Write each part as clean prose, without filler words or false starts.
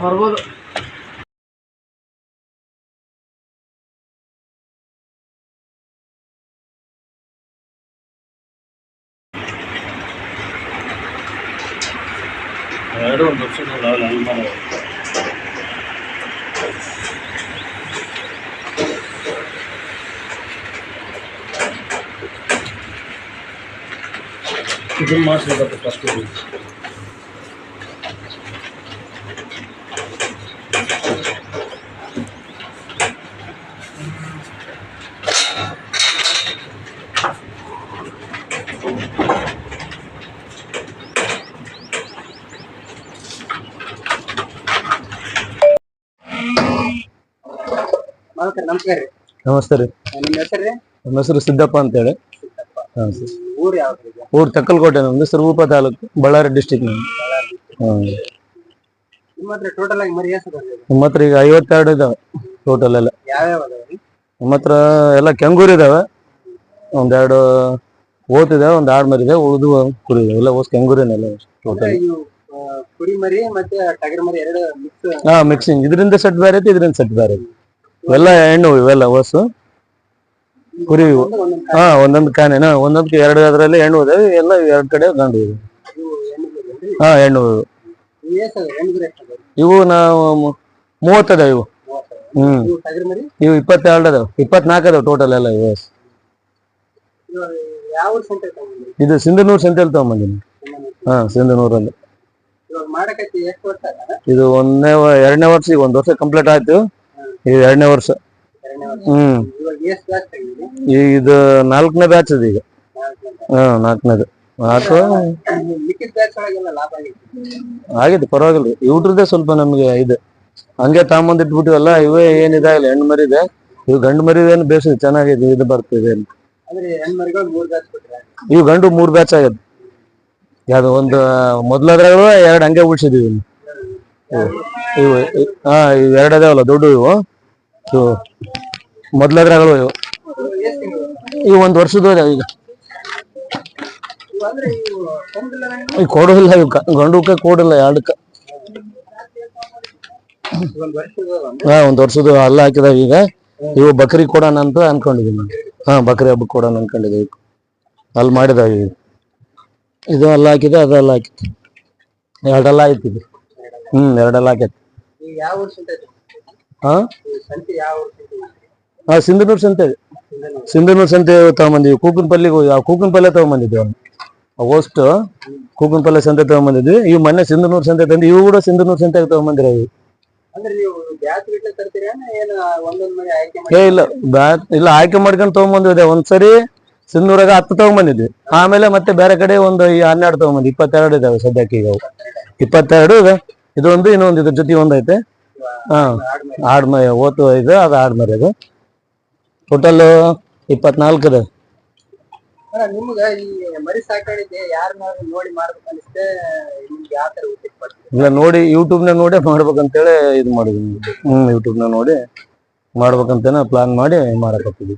ಬರ್ಬೋದು. ಎರಡು ಒಂದು ವರ್ಷ ಇದನ್ನು ಮಾಡಿಸ್ಬೇಕು ಫಸ್ಟ್. ನಮಸ್ತೆ ರೀ. ನಮ್ಮ ಹೆಸರು ಸಿದ್ದಪ್ಪ ಅಂತ ಹೇಳಿ. ಊರು ತಕ್ಕಲಕೋಟೆ, ನಮ್ದು ಸ್ವರೂಪ ತಾಲೂಕು, ಬಳ್ಳಾರಿ ಡಿಸ್ಟಿಕ್. ನಮ್ಮ ಹತ್ರ ಈಗ 52 ಇದಾವೆ ಟೋಟಲ್ ಎಲ್ಲ. ನಮ್ಮ ಹತ್ರ ಎಲ್ಲ ಕೆಂಗೂರು ಇದಾವೆ, ಒಂದೆರಡು ಓತಿದಾವೆ, ಒಂದು ಆಡ್ ಮರಿ ಇದೆ, ಉಳಿದು ಕುರಿ ಇದಾವೆ. ಎಲ್ಲ ಓಸ್ ಕೆಂಗೂರಿನೆಲ್ಲ ಟೋಟಲ್. ಮಿಕ್ಸಿಂಗ್, ಇದರಿಂದ ಸೆಟ್ ಬೇರೆ ಐತಿ, ಇದರಿಂದ ಸೆಟ್ ಬೇರೆ ಐತಿ. ಇವೆಲ್ಲ ಹೆಣ್ಣು, ಇವೆಲ್ಲ ಓಸು ಕುರಿ. ಒಂದೊಂದು ಕಾನೇನ, ಒಂದೊಂದಕ್ಕೆ ಎರಡು, ಅದರಲ್ಲಿ ಹೆಣ್ಣು ಇದಾವೆ, ಎಲ್ಲ ಎರಡು ಕಡೆ ಗಂಡು ಇದೆ. ಹೆಣ್ಣು ಇವು ನಾವು 30 ಅದಾವ ಇವು. ಇವು 22 ಅದಾವ, 24 ಅದಾವ ಟೋಟಲ್ ಎಲ್ಲ ಇವು. ಇದು ಸಿಂಧನೂರು ಸಂತೆಯಲ್ಲಿ ತಗೊಂಬಂದಿನಿ. ಸಿಂಧನೂರಲ್ಲಿ. ಇದು 2ನೇ ವರ್ಷ, ಈಗ 1 ವರ್ಷ ಕಂಪ್ಲೀಟ್ ಆಯ್ತು. ಇದು 2ನೇ ವರ್ಷ. ಇದು 4ನೇ ಬ್ಯಾಚ್ ಅದು ಈಗ. 4ನೇದು ಆಗಿದೆ, ಪರವಾಗಿಲ್ಲ. ಇವ್ರದ್ದೇ ಸ್ವಲ್ಪ ನಮ್ಗೆ ಇದು ಹಂಗೆ ತಗೊಂಬಂದ್ ಇಟ್ಬಿಟ್ಟಿವಲ್ಲ. ಇವೇ ಏನಿದಾಗಿಲ್ಲ, ಹೆಣ್ಣು ಮರಿ ಇದೆ. ಇವು ಗಂಡು ಮರಿ ಏನು ಬೇಸಿದೆ, ಚೆನ್ನಾಗಿದೆ, ಇದು ಬರ್ತಿದೆ. ಇವು ಗಂಡು 3 ಬ್ಯಾಚ್ ಆಗಿದೆ. ಯಾವ್ದು ಒಂದು ಮೊದ್ಲದ್ರಾಗ 2 ಹಂಗೆ ಉಳ್ಸಿದೀವಿ. ಇವು ಇವು 2 ಅದಾವಲ್ಲ ದೊಡ್ಡ, ಇವು ಮೊದ್ಲದ್ರಾಗಳು. ಇವು 1 ವರ್ಷದ ಈಗ ಕೊಡೋದಿಲ್ಲ, ಇವ್ ಗಂಡುಕ ಕೊಡಿಲ್ಲ, 2ಕ್ಕ. 1 ವರ್ಷದ ಅಲ್ಲ ಹಾಕಿದಾವ ಈಗ. ಇವು ಬಕ್ರಿ ಕೊಡೋಣ ಅಂತ ಅನ್ಕೊಂಡಿದೀನಿ. ಬಕ್ರಿ ಹಬ್ಬಕ್ಕೆ ಕೊಡೋಣ ಅನ್ಕೊಂಡಿದ್ದೀವಿ. ಅಲ್ಲಿ ಮಾಡಿದಾವ ಈಗ. ಇದು ಅಲ್ಲ ಹಾಕಿದೆ, ಅದು ಅಲ್ಲ ಹಾಕಿತ್ತು. 2 ಅಲ್ಲ ಆಯ್ತಿದೆ. 2 ಅಲ್ಲ ಹಾಕೈತಿ. ಸಿಂಧನೂರು ಸಂತೆ. ಸಿಂಧನೂರು ಸಂತೆ ತಗೊಂಬಂದಿವಿ. ಕೂಕನ್ ಪಲ್ಯ ತಗೊಂಬಂದಿದ್ವಿ. ಅಷ್ಟು ಕೂಕನ್ ಪಲ್ಯ ಸಂತೆ ತಗೊಂಬಂದಿದ್ವಿ. ಇವು ಮೊನ್ನೆ ಸಿಂಧನೂರು ಸಂತೆ ತಂದು, ಇವು ಕೂಡ ಸಿಂಧನೂರು ಸಂತೆಗೆ ತಗೊಂಬಂದಿರ. ಇವು ಇಲ್ಲ, ಆಯ್ಕೆ ಮಾಡ್ಕೊಂಡು ತಗೊಂಬಂದಿದೆ. ಒಂದ್ಸರಿ ಸಿಂಧನೂರಾಗ 10 ತಗೊಂಬಂದಿದ್ವಿ. ಆಮೇಲೆ ಮತ್ತೆ ಬೇರೆ ಕಡೆ ಒಂದು 12 ತಗೊಂಬಂದಿ. 22 ಇದಾವೆ ಸದ್ಯಕ್ಕೆ ಈಗ. 22 ಇದೆ. ಇದೊಂದು, ಇನ್ನೊಂದು ಇದ್ರ ಜೊತೆ ಒಂದೈತೆ. ಆಡ್ಮರಿ ಓತು ಇದೆ, ಅದು ಆಡ್ಮರಿ. ಅದು ಟೋಟಲ್ 24 ಇದೆ. ಇಲ್ಲ, ನೋಡಿ ಯೂಟ್ಯೂಬ್ನಾಗ ನೋಡಿ ಮಾಡ್ಬೇಕಂತೇಳಿ ಇದು ಮಾಡಿದ್ವಿ. ಯೂಟ್ಯೂಬ್ನಾಗ ನೋಡಿ ಮಾಡ್ಬೇಕಂತೇನ ಪ್ಲಾನ್ ಮಾಡಿ ಮಾಡಕತ್ತಿದ್ವಿ.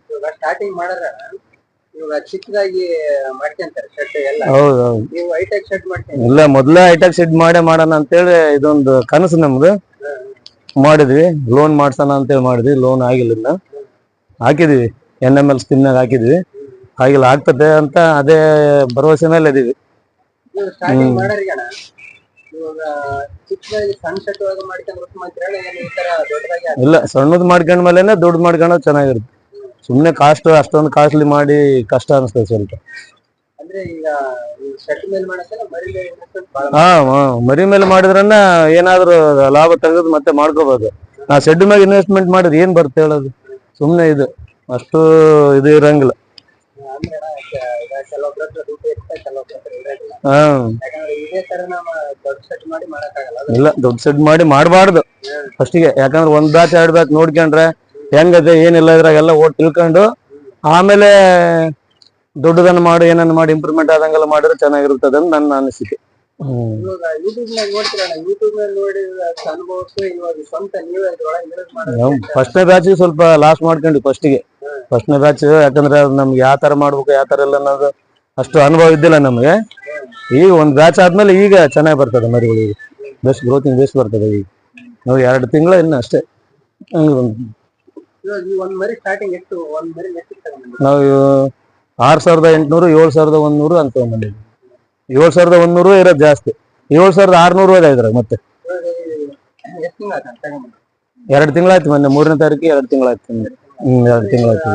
ಹೌದೌದು. ಇಲ್ಲ, ಮೊದ್ಲೇ ಹೈಟೆಕ್ ಶೆಡ್ ಮಾಡೋಣ ಅಂತೇಳಿ ಇದೊಂದು ಕನಸು ನಮ್ದು. ಮಾಡಿದ್ವಿ, ಲೋನ್ ಮಾಡ್ಸೋಣ ಅಂತೇಳಿ ಮಾಡಿದ್ವಿ. ಲೋನ್ ಆಗಿಲ್ಲ, ಇನ್ನ ಹಾಕಿದ್ವಿ. NML ಸ್ಕೀಮ್ನಾಗ ಹಾಕಿದ್ವಿ. ಆಗಿಲ್ಲ, ಆಗ್ತದೆ ಅಂತ ಅದೇ ಭರವಸೆ ಮೇಲೆ ಇದೀವಿ. ಇಲ್ಲ, ಸಣ್ಣದ್ ಮಾಡ್ಕೊಂಡ್ ಮೇಲೆನೆ ದೊಡ್ಡ ಮಾಡ್ಕೊಂಡ್ ಚೆನ್ನಾಗಿರುತ್ತೆ. ಸುಮ್ನೆ ಅಷ್ಟೊಂದು ಕಾಸ್ಟ್ಲಿ ಮಾಡಿ ಕಷ್ಟ ಅನಿಸ್ತದೆ ಸ್ವಲ್ಪ. ಮರಿ ಮೇಲೆ ಮಾಡಿದ್ರನ್ನ ಏನಾದ್ರು ಲಾಭ ತೆಗೆದು ಮತ್ತೆ ಮಾಡ್ಕೋಬಹುದು. ನಾ ಶೆಡ್ ಮ್ಯಾಗ ಇನ್ವೆಸ್ಟ್ಮೆಂಟ್ ಮಾಡಿದ್ರೆ ಏನ್ ಬರುತ್ತೆ ಹೇಳೋದು? ಸುಮ್ನೆ ಇದು ಅಷ್ಟು ಇದು ಇರಂಗಿಲ್ಲ. ಇಲ್ಲ, ದೊಡ್ಡ ಶೆಡ್ ಮಾಡಿ ಮಾಡಬಾರ್ದು ಫಸ್ಟಿಗೆ. ಯಾಕಂದ್ರೆ 1 ಬ್ಯಾಚ್ 2 ಬ್ಯಾಚ್ ನೋಡ್ಕೊಂಡ್ರೆ ಹೆಂಗದೆ ಏನಿಲ್ಲ ಇದ್ರಾಗೆಲ್ಲ ಓಟ್ ತಿಳ್ಕೊಂಡು ಆಮೇಲೆ ದೊಡ್ಡದನ್ನ ಮಾಡಿ ಏನನ್ನ ಮಾಡಿ ಇಂಪ್ರೂವ್ಮೆಂಟ್ ಆದಂಗೆಲ್ಲ ಮಾಡಿದ್ರೆ ಚೆನ್ನಾಗಿರ್ತದೆ ಅಂತ ನನ್ನ ಅನಿಸಿಕೆ. ಇವಾಗ ಯೂಟ್ಯೂಬ್ ನಾಗ ನೋಡ್ತೀರಣ್ಣ, ಯೂಟ್ಯೂಬ್ ನಲ್ಲಿ ನೋಡಿ ಅನುಭವಕ್ಕೂ ಇವಾಗ ಸ್ವಂತ ನೀವೇ ಅದ್ರೊಳಗೆ ಇಳಿದು ಮಾಡೋದು. ಫಸ್ಟ್ನೇ ಬ್ಯಾಚ್ ಸ್ವಲ್ಪ ಲಾಸ್ ಮಾಡ್ಕೊಂಡ್ವಿ ಫಸ್ಟ್ನೇ ಬ್ಯಾಚ್, ಯಾಕಂದ್ರೆ ಅದು ನಮ್ಗೆ ಯಾವ ತರ ಮಾಡ್ಬೇಕು ಯಾವ ತರ ಇಲ್ಲ ಅನ್ನೋದು ಅಷ್ಟು ಅನುಭವ ಇದ್ದಿಲ್ಲ ನಮಗೆ. ಈಗ ಒಂದ್ ಬ್ಯಾಚ್ ಆದ್ಮೇಲೆ ಈಗ ಚೆನ್ನಾಗಿ ಬರ್ತದೆ ಮರಿಗಳಿಗೆ, ಬೆಸ್ಟ್ ಗ್ರೋತಿಂಗ್ ಬೆಸ್ಟ್ ಬರ್ತದೆ. ಈಗ ನಾವು 2 ತಿಂಗಳ ಇನ್ನು ಅಷ್ಟೇ. ಇವಾಗ ಈ ಒಂದ್ ಮರಿ ಸ್ಟಾರ್ಟಿಂಗ್ ಎಷ್ಟು, ಒಂದ್ ಮರಿ ಎಷ್ಟು ತಗೊಂಡ್ಬಂದ್ರಿ? ನಾವು 6800 7100 ಅಂತ ತಗೊಂಡ್ಬಂದಿದ್ವಿ. 7100 ಇರೋದು ಜಾಸ್ತಿ, 7600 ಇದೆ ಇದ್ರಾಗ. ಮತ್ತೆ ಎಷ್ಟು ತಿಂಗಳು ಆಯ್ತು ತಗೊಂಡ್ಬಂದು? 2 ತಿಂಗಳಾಯ್ತು, ಮೊನ್ನೆ 3ನೇ ತಾರೀಕಿಗೆ 2 ತಿಂಗಳಾಯ್ತು. 2 ತಿಂಗಳಾಯ್ತು.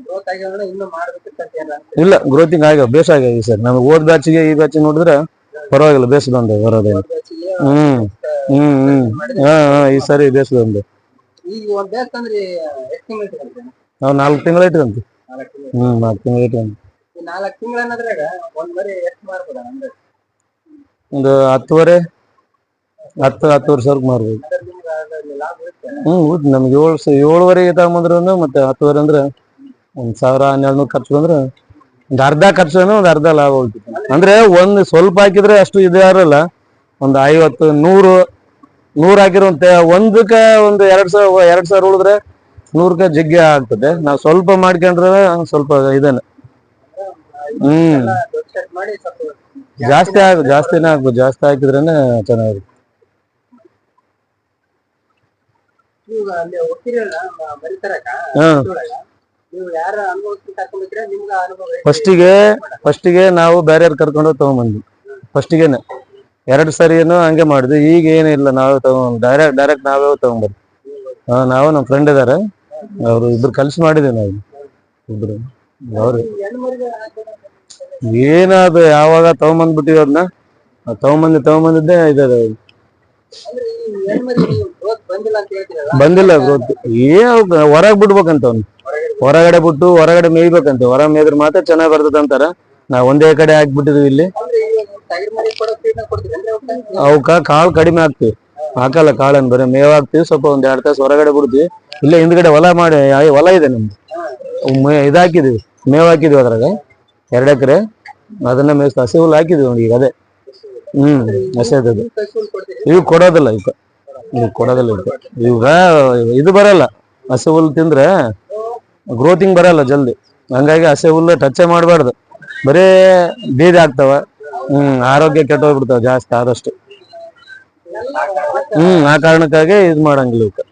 ಗ್ರೋತ್ ಆಗ್ಯಾವ, ಇನ್ನು ಮಾಡ್ಬೇಕಿತ್ತು ಏನ? ಇಲ್ಲ, ಗ್ರೋತಿಂಗ್ ಆಗ್ಯಾವ, ಬೇಸ್ ಆಗ್ಯಾವ ಈ ಸರ್. ನಮ್ಗೆ ಓದ್ ಬ್ಯಾಚಿಗೆ ಈ ಬ್ಯಾಚ್ ನೋಡಿದ್ರೆ ಪರವಾಗಿಲ್ಲ, ಬೇಸ್ ಬಂದ ಬರೋದೇನು. ಈ ಸರಿ ಬೇಸ್ ಬಂದು. ಈಗ ಒಂದ್ ಬ್ಯಾಚ್ ಅಂದ್ರೆ ಎಷ್ಟು ತಿಂಗಳು ಇಟ್ಕೊಂಡ್ರಿ? ನಾವು 4 ತಿಂಗಳು ಇಟ್ಕೊಂತೀವಿ. 4 ತಿಂಗಳು ಇಟ್ಕೊಂತೀವಿ. 4 ತಿಂಗಳ ಅನ್ನೋದ್ರಾಗ ಒಂದ್ ಮರಿ ಎಷ್ಟು ಮಾರ್ಬೋದ? ಅಂದ್ರೆ ಒಂದು 10 ಸಾವಿರಕ್ಕೆ ಮಾರ್ಬೋದು. ಲಾಭ ಇರುತ್ತೆ? ನಮ್ಗೆ 7,500 ತಗೊಂಬಂದ್ರು ಮತ್ತೆ 10 ಅಂದ್ರೆ 1,000-1,200 ಖರ್ಚು ಬಂದ್ರೆ ಒಂದು ಅರ್ಧ ಖರ್ಚು, ಒಂದು ಅರ್ಧ ಲಾಭ ಹೋಗ್ತದೆ. ಅಂದ್ರೆ ಒಂದು ಸ್ವಲ್ಪ ಹಾಕಿದ್ರೆ ಅಷ್ಟು ಇದು ಯಾರಲ್ಲ, ಒಂದು 50 100 ಹಾಕಿರೋ ಒಂದಕ್ಕೆ ಒಂದು 2,000 ಉಳಿದ್ರೆ 100ಕ್ಕೆ ಜಗ್ಗಿ ಆಗ್ತದೆ. ನಾವು ಸ್ವಲ್ಪ ಮಾಡ್ಕೊಂಡ್ರೆ ಸ್ವಲ್ಪ ಇದೇನೆ. ದೊಡ್ಡ ಸೆಟ್ ಮಾಡಿ ಸ್ವಲ್ಪ ಜಾಸ್ತಿನೇ ಆಗ್ಬೋದು. ಜಾಸ್ತಿ ಹಾಕಿದ್ರೇನೆ ಚೆನ್ನಾಗಿರುತ್ತೆ. ನೀವು ಅಲ್ಲಿ ಹೋಗ್ತಿರಲ್ಲ ಮರಿ ತರಕ, ನೀವು ಯಾರ ಅನುಭವಕ್ಕೆ ಕರ್ಕೊಂಡ್ರೆ ನಿಮ್ಗೆ ಅನುಭವ? ಫಸ್ಟಿಗೆ ನಾವು ಬೇರೆ ಕರ್ಕೊಂಡು ತಗೊಂಡ್ಬಂದ್ವಿ. ಫಸ್ಟಿಗೆನೆ 2 ಸರಿನು ಹಂಗೆ ಮಾಡಿದ್ವಿ. ಈಗ ಏನಿಲ್ಲ, ನಾವೇ ಡೈರೆಕ್ಟ್ ನಾವೇ ತಗೊಂಡ್ಬರ್ತೀವಿ. ನಾವು ನಮ್ಮ ಫ್ರೆಂಡ್ ಇದಾರೆ, ಅವ್ರು ಇಬ್ರು ಕಲ್ಸಿ ಮಾಡಿದ್ದೀವಿ ನಾವು ಇಬ್ರು. ಅವ್ರು ಏನದು ಯಾವಾಗ ತಗೊಂಬಂದ್ಬಿಟ್ಟಿವಿ, ಅದನ್ನ ತಗೊಂಬಂದಿದ್ದೇ ಇದೆ. ಬಂದಿಲ್ಲ ಗ್ರೋತ್. ಹೊರಗ್ ಬಿಡ್ಬೇಕಂತ, ಅವ್ನು ಹೊರಗಡೆ ಬಿಟ್ಟು ಹೊರಗಡೆ ಮೇಯ್ಬೇಕಂತ. ಹೊರ ಮೇಯ್ದ್ರೆ ಮಾತ್ರ ಚೆನ್ನಾಗ್ ಬರ್ತದ ಅಂತಾರ. ನಾವ್ ಒಂದೇ ಕಡೆ ಹಾಕ್ಬಿಟ್ಟಿದ್ವಿ. ಇಲ್ಲಿ ಅವಕ್ಕ ಕಾಳು ಕಡಿಮೆ ಹಾಕ್ತಿವಿ, ಹಾಕಲ್ಲ ಕಾಳನ್, ಬರೀ ಮೇವ್ ಹಾಕ್ತಿವಿ. ಸ್ವಲ್ಪ ಒಂದ್ 2 ತಾಸು ಹೊರಗಡೆ ಬಿಡ್ತೀವಿ. ಇಲ್ಲೇ ಹಿಂದ್ಗಡೆ ಹೊಲ ಇದೆ ನಮ್ದು, ಇದಾಕಿದ್ವಿ, ಮೇವ್ ಹಾಕಿದ್ವಿ. ಅದ್ರಾಗ 2 ಎಕರೆ ಅದನ್ನ ಮೇಯ್ಸ್ ಹಸಿ ಹುಲ್ಲು ಹಾಕಿದ್ವಿ ನೋಡಿ. ಈಗ ಅದೇ ಹಸಿ ಅದು. ಇವ್ ಕೊಡೋದಿಲ್ಲ, ಈಗ ಇದು ಬರಲ್ಲ. ಹಸಿ ಹುಲ್ಲು ತಿಂದ್ರೆ ಗ್ರೋತಿಂಗ್ ಬರಲ್ಲ ಜಲ್ದಿ. ಹಂಗಾಗಿ ಹಸಿ ಹುಲ್ಲು ಟಚ್ ಮಾಡಬಾರ್ದು, ಬರೇ ಬೀದಿ ಆಗ್ತಾವ. ಆರೋಗ್ಯ ಕೆಟ್ಟೋಗ್ಬಿಡ್ತಾವ ಜಾಸ್ತಿ ಆದಷ್ಟು. ಆ ಕಾರಣಕ್ಕಾಗಿ ಇದು ಮಾಡಂಗಿಲ್ಲ. ಇವಕ್ಕೆ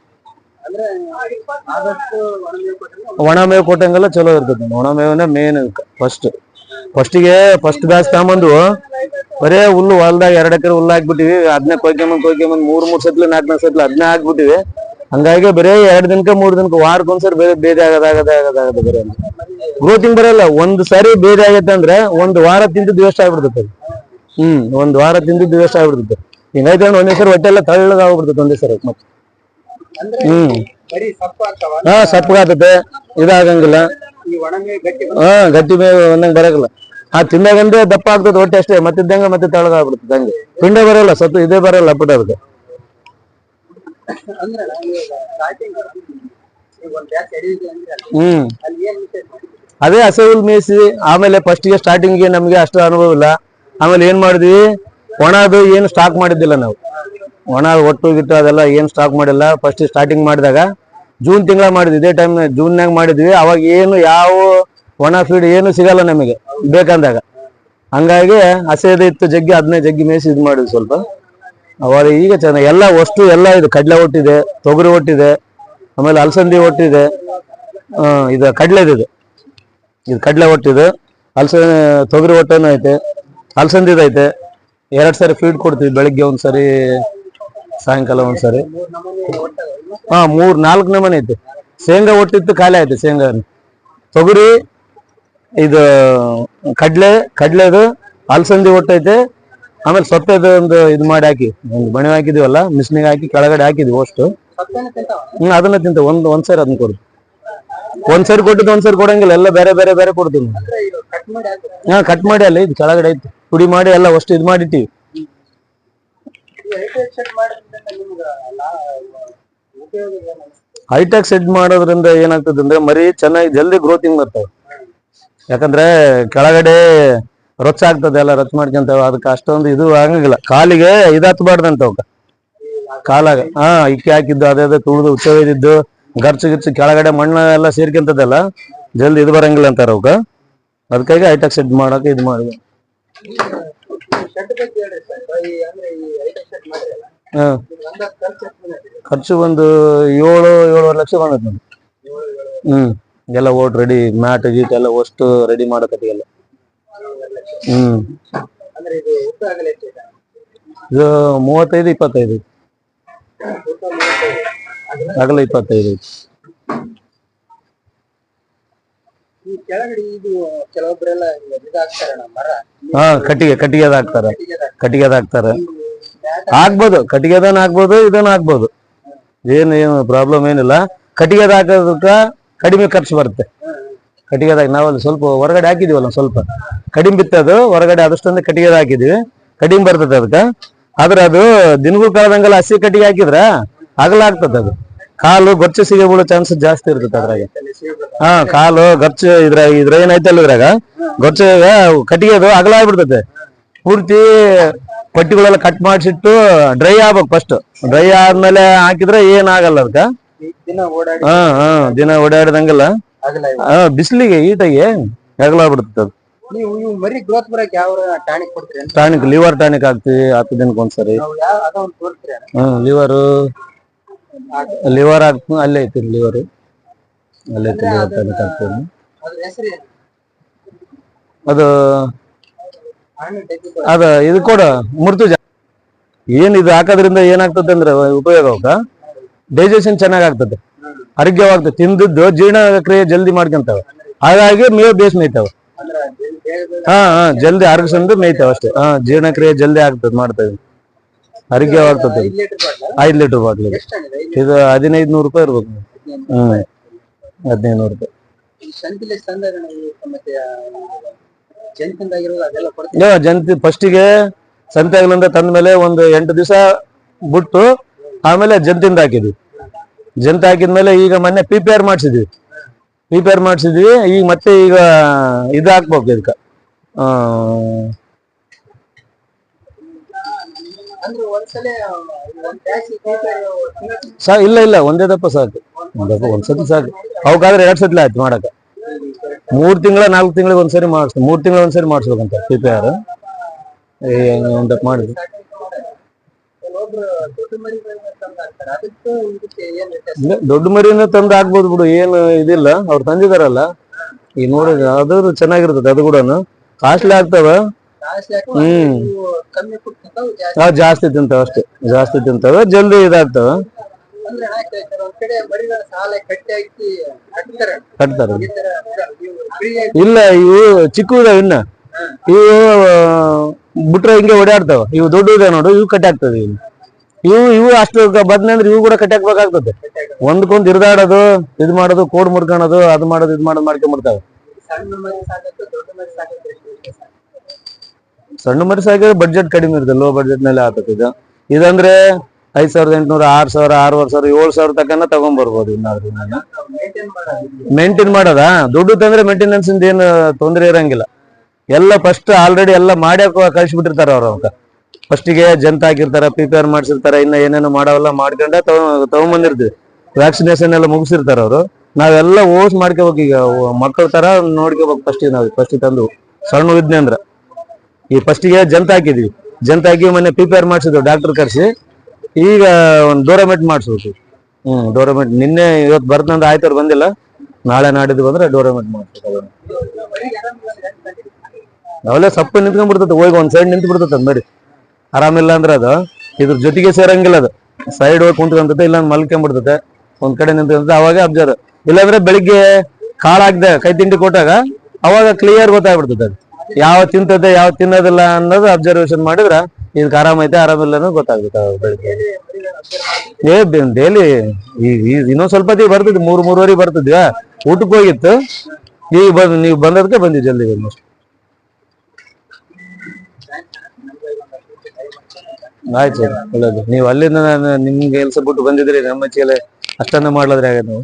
ಒಣ ಮೇವು ಕೊಟ್ಟಂಗೆಲ್ಲ ಚಲೋ ಇರ್ತದೆ. ಒಣ ಮೇವನೇ ಮೇನ್. ಫಸ್ಟ್ ಬ್ಯಾಚ್ ತಗೊಂಬಂದು ಬರೇ ಹುಲ್ಲು ಹೊಲ್ದಾಗ 2 ಎಕರೆ ಹುಲ್ಲು ಹಾಕ್ಬಿಟ್ಟಿವಿ. ಅದನ್ನೇ ಕೊಯ್ಕೊಂಬಂದ್ 3 ಸತ್ಲು 4 ಸತ್ಲು ಅದನ್ನೇ ಹಾಕ್ಬಿಟ್ಟಿವಿ. ಹಂಗಾಗಿ ಬರೇ 2 ದಿನಕ್ಕೆ 3 ದಿನಕ್ಕೆ ವಾರಕ್ಕೊಂದ್ಸರಿ ಬೇದಿ ಆಗದ ಬರೀ ಗ್ರೋತಿಂಗ್ ಬರಲ್ಲ. ಒಂದ್ ಸರಿ ಬೇದಿ ಆಗತ್ತೆ ಅಂದ್ರೆ 1 ವಾರ ತಿಂದಿದ್ದು ವೇಸ್ಟ್ ಆಗ್ಬಿಡ್ತದೆ. 1 ವಾರ ತಿಂದಿದ್ದು ವೇಸ್ಟ್ ಆಗ್ಬಿಡ್ತದೆ. ಹಿಂಗೈತೆ ಒಂದೇ ಸರಿ ಹೊಟ್ಟೆ ಎಲ್ಲ ತಳ್ಳಗ ಆಗ್ಬಿಡ್ತದೆ ಒಂದೇ ಸರಿ. ಮತ್ತೆ ಸಪ್ಪಗಾಗ್ತದೆ, ಇದಾಗಂಗಿಲ್ಲ. ಗಟ್ಟಿ ಮೇವು ಒಂದಂಗೆ ಬರಲ್ಲ. ತಿಂದಾಗಂದ್ರೆ ದಪ್ಪ ಆಗ್ತದೆ ಹೊಟ್ಟೆ ಅಷ್ಟೇ. ಮತ್ತಿದ್ದಂಗೆ ಮತ್ತೆ ತಳಗ ಆಗ್ಬಿಡ್ತದೆ. ಹಂಗೆ ಪಿಂಡ ಬರಲ್ಲ, ಸತ್ತು ಇದೇ ಬರಲ್ಲ ಪುಟ ಅದಕ್ಕೆ. ಅದೇ ಹಸಿ ಹುಲ್ ಮೇಯಿಸಿ ಆಮೇಲೆ ಫಸ್ಟ್ಗೆ ಸ್ಟಾರ್ಟಿಂಗ್ಗೆ ನಮ್ಗೆ ಅಷ್ಟು ಅನುಭವ ಇಲ್ಲ. ಆಮೇಲೆ ಏನ್ ಮಾಡಿದ್ವಿ, ಒಣದು ಏನು ಸ್ಟಾಕ್ ಮಾಡಿದ್ದಿಲ್ಲ ನಾವು. ಒಣ ಒಟ್ಟು ಗಿಟ್ಟು ಅದೆಲ್ಲ ಏನು ಸ್ಟಾಕ್ ಮಾಡಿಲ್ಲ. ಫಸ್ಟ್ ಸ್ಟಾರ್ಟಿಂಗ್ ಮಾಡಿದಾಗ ಜೂನ್ ತಿಂಗಳ ಮಾಡಿದ್ವಿ. ಇದೇ ಟೈಮ್ ಜೂನ್ಯಾಗ ಮಾಡಿದ್ವಿ. ಅವಾಗ ಏನು ಯಾವ ಒಣ ಫೀಡ್ ಏನು ಸಿಗಲ್ಲ ನಮಗೆ ಬೇಕಂದಾಗ. ಹಂಗಾಗಿ ಹಸೆದು ಇತ್ತು ಜಗ್ಗಿ, ಅದನ್ನೇ ಜಗ್ಗಿ ಮೇಯಿಸಿ ಇದು ಮಾಡಿದ್ವಿ ಸ್ವಲ್ಪ. ಅವಾಗ ಈಗ ಚೆನ್ನಾಗಿ ಎಲ್ಲ ವಸ್ತು ಎಲ್ಲ ಇದು ಕಡ್ಲೆ ಒಟ್ಟಿದೆ, ತೊಗರಿ ಒಟ್ಟಿದೆ, ಆಮೇಲೆ ಅಲಸಂದಿ ಒಟ್ಟಿದೆ. ಇದು ಕಡ್ಲೆದು, ಇದು ಕಡ್ಲೆ ಒಟ್ಟಿದೆ, ತೊಗರಿ ಒಟ್ಟನು ಐತೆ, ಅಲಸಂದಿದು ಐತೆ. 2 ಸರಿ ಫೀಡ್ ಕೊಡ್ತೀವಿ, ಬೆಳಿಗ್ಗೆ ಒಂದ್ಸರಿ, ಸಾಯಂಕಾಲ ಒಂದ್ಸರಿ. 3-4 ನಮೂನೆ ಐತೆ. ಶೇಂಗಾ ಒಟ್ಟಿತ್ತು, ಖಾಲಿ ಆಯ್ತು ಶೇಂಗಾ. ತೊಗರಿ, ಇದು ಕಡ್ಲೆದು, ಅಲಸಂದಿ ಒಟ್ಟೈತೆ. ಆಮೇಲೆ ಸೊಪ್ಪೆದು ಒಂದು ಇದು ಮಾಡಿ ಹಾಕಿ, ಒಂದು ಬಣೆ ಹಾಕಿದೀವಲ್ಲ, ಮಿಷಿನಿಗೆ ಹಾಕಿ ಕೆಳಗಡೆ ಹಾಕಿದ್ವಿ ಅಷ್ಟು. ಅದನ್ನ ತಿಂತ ಒಂದ್ಸರಿ ಅದನ್ನ ಕೊಡ್ತೀವಿ. ಒಂದ್ಸರಿ ಕೊಟ್ಟಿದ್ದು ಒಂದ್ಸರಿ ಕೊಡಂಗಿಲ್ಲ, ಎಲ್ಲ ಬೇರೆ ಬೇರೆ ಬೇರೆ ಕೊಡ್ತೀವಿ. ಕಟ್ ಮಾಡಿ ಅಲ್ಲ ಇದು ಕೆಳಗಡೆ ಐತಿ, ಪುಡಿ ಮಾಡಿ ಎಲ್ಲ ಅಷ್ಟು ಇದು ಮಾಡಿಟ್ಟಿವಿ. ಹೈಟೆಕ್ ಸೆಟ್ ಮಾಡೋದ್ರಿಂದ ಏನಾಗ್ತದೆ ಅಂದ್ರೆ ಮರಿ ಚೆನ್ನಾಗಿ ಜಲ್ದಿ ಗ್ರೋತಿಂಗ್ ಬರ್ತವೆ. ಯಾಕಂದ್ರೆ ಕೆಳಗಡೆ ರೊಚ್ಚ ಆಗ್ತದೆ ಎಲ್ಲ ರಚ್ ಮಾಡ್ಕೊಂತಾವ, ಅದಕ್ಕೆ ಅಷ್ಟೊಂದು ಇದು ಆಗಂಗಿಲ್ಲ. ಕಾಲಿಗೆ ಹತ್ಬಾರ್ದಂತ ಅವಕ್ಕ ಕಾಲಾಗ ಇಕ್ಕಿ ಹಾಕಿದ್ದು ಅದೇ ತುಳಿದು ಉಚ್ಚವಿದ್ದು ಗರ್ಚು ಗಿರ್ಚು ಕೆಳಗಡೆ ಮಣ್ಣು ಎಲ್ಲ ಸೇರ್ಕೊಂತದಲ್ಲ, ಜಲ್ದಿ ಇದು ಬರಂಗಿಲ್ಲ ಅಂತಾರ ಅವಕ್ಕ. ಅದಕ್ಕಾಗಿ ಹೈಟೆಕ್ ಶೆಡ್ ಮಾಡಕ್ಕೆ ಇದು ಮಾಡಿದ್ವಿ. ಖರ್ಚು ಒಂದು 7-7.5 ಲಕ್ಷ ಬಂದೈತೆ ನಮ್ಗೆ. ಎಲ್ಲ ಓಟ್ ರೆಡಿ, ಮ್ಯಾಟ್ ಗೀಟ್ ಎಲ್ಲ ಅಷ್ಟು ರೆಡಿ ಮಾಡಕತ್ತಿಗೆಲ್ಲ. ಇದು 35-25 ಅಗಲ 25. ಕಟ್ಟಿಗೆದ ಹಾಕ್ತಾರೆ. ಆಗ್ಬೋದು, ಕಟ್ಟಿಗೆದನ್ ಆಗ್ಬೋದು, ಇದನ್ನ ಆಗ್ಬೋದು, ಏನು ಪ್ರಾಬ್ಲಮ್ ಏನಿಲ್ಲ. ಕಟ್ಟಿಗೆದ ಹಾಕೋದಕ್ಕ ಕಡಿಮೆ ಖರ್ಚು ಬರುತ್ತೆ. ಕಟ್ಟಿಗೆದಾಗ ನಾವಲ್ಲಿ ಸ್ವಲ್ಪ ಹೊರಗಡೆ ಹಾಕಿದೀವಲ್ಲ, ಸ್ವಲ್ಪ ಕಡಿಮೆ ಬಿತ್ತದು ಹೊರಗಡೆ, ಅದಷ್ಟೊಂದು ಕಟ್ಟಿಗೆದ ಹಾಕಿದೀವಿ, ಕಡಿಮೆ ಬರ್ತದೆ ಅದಕ್ಕೆ. ಆದ್ರೆ ಅದು ದಿನಗಳು ಕಳೆದಂಗೆಲ್ಲ ಹಸಿ ಕಟ್ಟಿಗೆ ಹಾಕಿದ್ರ ಅಗಲ ಆಗ್ತದೆ. ಅದು ಕಾಲು ಗೊಚ್ಚು ಸಿಗಿ ಬೀಳೋ ಚಾನ್ಸಸ್ ಜಾಸ್ತಿ ಇರ್ತದೆ ಅದ್ರಾಗ. ಕಾಲು ಗರ್ಚು ಇದ್ರ ಏನೈತಲ್ಲ, ಇದ್ರಾಗ ಗೊಚ್ಚ ಕಟ್ಟಿಗೆದು ಅಗಲ ಆಗ್ಬಿಡ್ತದೆ. ಪೂರ್ತಿ ಪಟ್ಟಿಗಳೆಲ್ಲ ಕಟ್ ಮಾಡಿಸಿಟ್ಟು ಡ್ರೈ ಆಗ್ಬೇಕು. ಫಸ್ಟ್ ಡ್ರೈ ಆದ್ಮೇಲೆ ಹಾಕಿದ್ರೆ ಏನಾಗಲ್ಲ ಅದಕ್ಕ. ದಿನ ಓಡಾಡಿದಂಗೆಲ್ಲ ಬಿಸಿಲಿಗೆ ಈಟಾಗಿ ಅಗಲ ಬಿಡ್ತದೆ. ಟಾನಿಕ್, ಲಿವರ್ ಟಾನಿಕ್ ಹಾಕ್ತಿವಿ 10 ದಿನಕ್ಕೆ ಒಂದ್ಸರಿ. ಲಿವರ್ ಹಾಕ್ತೀವಿ, ಅಲ್ಲೇ ಐತಿ ಲಿವರ್, ಅಲ್ಲೇ ಐತಿ ಲಿವರ್ ಟಾನಿಕ್ ಹಾಕ್ತೀವಿ. ಅದು ಇದು ಕೂಡ ಮುರ್ತು. ಏನ್ ಇದು ಹಾಕೋದ್ರಿಂದ ಏನಾಗ್ತದೆ ಅಂದ್ರೆ ಉಪಯೋಗ ಅವಕ್ಕ, ಡೈಜೆಷನ್ ಚೆನ್ನಾಗ್ ಆಗ್ತದೆ, ಆರೋಗ್ಯವಾಗ್ತದೆ, ತಿಂದದ್ದು ಜೀರ್ಣಕ್ರಿಯೆ ಜಲ್ದಿ ಮಾಡ್ಕೊಂತಾವೆ, ಹಾಗಾಗಿ ಮೇವು ಬೇಸ್ ಮೇಯ್ತಾವ. ಜಲ್ದಿ ಅರಗಿಸಂದು ಮೇಯ್ತಾವ ಅಷ್ಟೇ. ಜೀರ್ಣಕ್ರಿಯೆ ಜಲ್ದಿ ಆಗ್ತದೆ, ಮಾಡ್ತೇವೆ, ಆರೋಗ್ಯವಾಗ್ತದೆ. 5 ಲೀಟರ್ ಬಾಟ್ಲಿ ಇದು 1500 ರೂಪಾಯಿ ಇರ್ಬೇಕು. 1500 ರೂಪಾಯಿ. ಜಂತಿ ಫಸ್ಟಿಗೆ ಸಂತೆಗಳಿಂದ ತಂದ ಮೇಲೆ ಒಂದು 8 ದಿವಸ ಬಿಟ್ಟು ಆಮೇಲೆ ಜಂತಿಂದ ಹಾಕಿದ್ವಿ. ಜಂತ ಹಾಕಿದ್ಮೇಲೆ ಈಗ ಮೊನ್ನೆ PPR ಮಾಡಿಸಿದ್ವಿ. ಈಗ ಮತ್ತೆ ಈಗ ಇದು ಹಾಕ್ಬೇಕು ಇದಕ್ಕ. ಇಲ್ಲ ಒಂದೇ ದಪ್ಪ ಸಾಕು, ಒಂದ್ಸತಿ ಸಾಕು. ಅವಕ್ಕಾದ್ರೆ 2 ಸತಿ ಆಯ್ತು ಮಾಡಕ. 3 ತಿಂಗಳ 4 ತಿಂಗಳಿಗೆ ಒಂದ್ಸರಿ ಮಾಡಿಸ್ತೀವಿ. 3 ತಿಂಗಳ ಒಂದ್ಸರಿ ಮಾಡಿಸ್ಬೇಕಂತ PPR ಮಾಡಿದ್ವಿ. ದೊಡ್ಡ ಮರಿನ ತಂದು ಹಾಕ್ಬೋದು ಬಿಡು, ಏನು ಇದಿಲ್ಲ. ಅವ್ರು ತಂದಿದಾರಲ್ಲ ಈಗ ನೋಡಿ, ಅದು ಚೆನ್ನಾಗಿರ್ತದೆ. ಅದು ಕೂಡ ಕಾಸ್ಟ್ಲಿ ಆಗ್ತಾವ. ಜಾಸ್ತಿ ತಿಂತಾವ ಅಷ್ಟೇ, ಜಾಸ್ತಿ ತಿಂತಾವ, ಜಲ್ದಿ ಇದಾಗ್ತಾವ. ಕಟ್ತಾರೆ. ಇಲ್ಲ, ಇವು ಚಿಕ್ಕ ಇದಾವ, ಇನ್ನ ಇವು ಬಿಟ್ರೆ ಹಿಂಗೆ ಓಡಾಡ್ತಾವ. ಇವು ದೊಡ್ಡ ಇದೆ ನೋಡು, ಇವು ಕಟ್ಟಿ ಆಗ್ತದೆ. ಇವು ಅಷ್ಟು ಬದ್ನಂದ್ರೆ ಇವು ಕೂಡ ಕಟ್ಟಿ ಹಾಕ್ಬೇಕಾಗ್ತದೆ. ಒಂದ್ಕೊಂದ್ ಇರ್ದಾಡೋದು, ಇದು ಮಾಡೋದು, ಕೋಡ್ ಮುರ್ಕೊಳೋದು, ಅದು ಮಾಡೋದು, ಇದು ಮಾಡೋದು ಮಾಡ್ಕೊಂಡ್ಬಿಡ್ತಾವೆ. ಸಣ್ಣ ಮರಿ ಸಾಕಿದ್ರೆ ಬಡ್ಜೆಟ್ ಕಡಿಮೆ ಇರ್ತದೆ, ಲೋ ಬಡ್ಜೆಟ್ ನಲ್ಲಿ ಆಗ್ತದೆ. ಇದಂದ್ರೆ 5800, 6000, 6500, 7000 ತಕ್ಕನ ತಗೊಂಡ್ಬರ್ಬೋದು. ಇನ್ನಾದ್ರೂ ಮೇಂಟೈನ್ ಮಾಡೋದಾ ದುಡ್ಡು ತಂದ್ರೆ ಮೇಂಟೆನೆನ್ಸ್ ಇಂದ ಏನು ತೊಂದರೆ ಇರಂಗಿಲ್ಲ. ಎಲ್ಲ ಫಸ್ಟ್ ಆಲ್ರೆಡಿ ಎಲ್ಲ ಮಾಡ್ಯಾಕ ಕಳ್ಸಿಬಿಟ್ಟಿರ್ತಾರ ಅವ್ರ. ಫಸ್ಟಿಗೆ ಜಂತ ಹಾಕಿರ್ತಾರ, PPR ಮಾಡಿಸಿರ್ತಾರ, ಇನ್ನ ಏನೇನೋ ಮಾಡವೆಲ್ಲ ಮಾಡ್ಕೊಂಡ ತಗೊಂಬಂದಿರ್ತೀವಿ. ವ್ಯಾಕ್ಸಿನೇಷನ್ ಎಲ್ಲ ಮುಗಿಸಿರ್ತಾರ ಅವರು. ನಾವೆಲ್ಲ ಓಸ್ ಮಾಡ್ಕೋಬೇಕು. ಈಗ ಮಕ್ಕಳ ತರ ನೋಡ್ಕೋಬೇಕು. ಫಸ್ಟ್ ತಂದು ಸಣ್ಣ ವಿದ್ನೆ ಅಂದ್ರ ಈ ಫಸ್ಟಿಗೆ ಜಂತ ಹಾಕಿದ್ವಿ. ಜಂತ ಹಾಕಿ ಮೊನ್ನೆ PPR ಮಾಡಿಸಿದ್ವಿ ಡಾಕ್ಟರ್ ಕರ್ಸಿ. ಈಗ ಒಂದು ಡೋರಮೆಟ್ ಮಾಡಿಸ್ಬೇಕು. ಡೋರಮೆಟ್ ನಿನ್ನೆ ಇವತ್ತು ಬರ್ತಂದ್ರೆ ಆಯ್ತವ್ರು ಬಂದಿಲ್ಲ, ನಾಳೆ ನಾಡಿದ್ದು ಬಂದ್ರೆ ಡೋರಮೆಟ್ ಮಾಡಿಸ್ಬೇಕು. ಅವೆಲ್ಲ ಸಪ್ಪ ನಿಂತ್ಕೊಂಡ್ಬಿಡ್ತದೆ, ಹೋಗಿ ಒಂದ್ ಸೈಡ್ ನಿಂತು ಬಿಡ್ತದ ಮರಿ. ಆರಾಮಿಲ್ಲ ಅಂದ್ರೆ ಅದು ಇದ್ರ ಜೊತೆಗೆ ಸೇರಂಗಿಲ್ಲ. ಅದು ಸೈಡ್ ಹೋಗಿ ಕುಂತ್ಕೊಂತತೆ, ಇಲ್ಲ ಮಲ್ಕೊಂಡ್ಬಿಡ್ತದೆ, ಒಂದ್ ಕಡೆ ನಿಂತ್ಕೊಂತ. ಅವಾಗ ಅಬ್ಸರ್ವ್. ಇಲ್ಲಾಂದ್ರೆ ಬೆಳಿಗ್ಗೆ ಕಾಳಾಗ್ದೆ ಕೈ ತಿಂಡಿ ಕೊಟ್ಟಾಗ ಅವಾಗ ಕ್ಲಿಯರ್ ಗೊತ್ತಾಗ್ಬಿಡ್ತದೆ. ಅದು ಯಾವ ತಿಂತದೆ ಯಾವ ತಿನ್ನೋದಿಲ್ಲ ಅನ್ನೋದು ಅಬ್ಸರ್ವೇಷನ್ ಮಾಡಿದ್ರ ಇದಕ್ಕೆ ಆರಾಮೈತೆ ಆರಾಮಿಲ್ಲ ಅನ್ನೋದು ಗೊತ್ತಾಗ್ತದೆ ಬೆಳಿಗ್ಗೆ. ಡೈಲಿ ಇನ್ನೊಂದ್ ಸ್ವಲ್ಪ ಹೊತ್ತಿಗೆ ಬರ್ತಿದ್ವಿ, 3-3:30 ಬರ್ತಿದ್ವಿ. ಊಟಕ್ಕೆ ಹೋಗಿತ್ತು. ಈಗ ನೀವು ಬಂದದಕ್ಕೆ ಬಂದಿವಿ, ಜಲ್ದಿ ಬಂದು. ಆಯ್ತು ಸರ್, ಒಳ್ಳೇದು. ನೀವು ಅಲ್ಲಿಂದ ನಿಮ್ಗೆ ಕೆಲ್ಸ ಬಿಟ್ಟು ಬಂದಿದ್ರಿ, ನಮ್ಮ ಚೀಲ ಅಷ್ಟನ್ನ ಮಾಡ್ಲದ್ರೆ ಆಗ ನೀವು.